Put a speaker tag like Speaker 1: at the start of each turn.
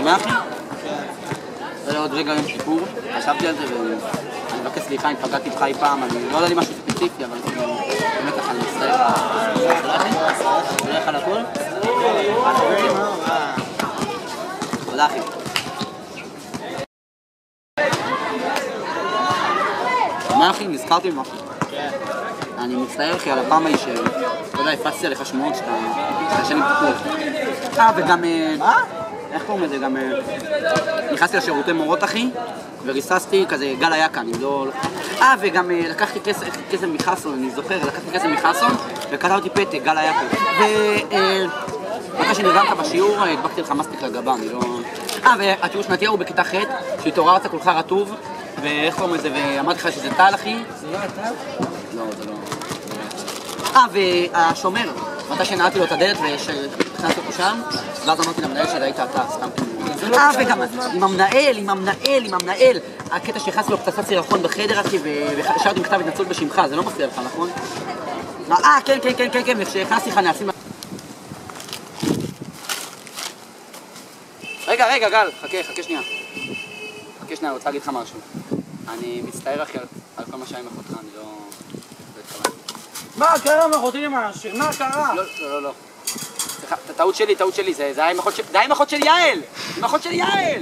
Speaker 1: שומע אחי? זה עוד רגע יום כיפור, חשבתי על זה ואני מבקש סליחה אם פגעתי בך אי פעם, אני לא יודע לי משהו ספציפי, אבל באמת ככה אני מצטער. הולך על הכל? תודה אחי. מה אחי? נזכרתי במשהו. אני מצטער אחי על הפעם ההיא אתה יודע, הפצתי עליך שמועות שאתה ישן עם תפור. וגם... מה? איך קוראים לזה? גם... נכנסתי לשירותי מורות אחי וריססתי, כזה גל היה כאן, אם לא... וגם לקחתי כסף מחסון, אני זוכר, לקחתי כסף מחסון וכתבתי פתק, גל היה כאן. ואחרי שנרדמת בשיעור, הדבקתי לך מסטיק לגבה, אני לא... והתיאור שנתי הוא בכיתה ח' שהתעוררת כולך רטוב ואיך קוראים לזה, ואמרתי לך שזה טל אחי.
Speaker 2: זה לא הטל?
Speaker 1: לא, זה לא... והשומר, מתי שנעתי לו את הדלת ושנכנסתי אותו שם, ואז אמרתי למנהל שהיית אתה, סתם כאילו. וגם עם המנהל, הקטע שהכנסתי לו פצצת סירחון בחדר אחי והשארתי מכתב התנצלות בשמך, זה לא מפריע לך, נכון? כן, וכשהכנסתי לך נעשים... רגע, גל, חכה שנייה. אני רוצה להגיד לך משהו. אני מצטער אחי על כל מה שהיה עם אחותך, אני לא...
Speaker 2: מה קרה עם אחותי למשהו? מה קרה?
Speaker 1: לא. טעות שלי, זה היה עם אחות של יעל! עם אחות של יעל!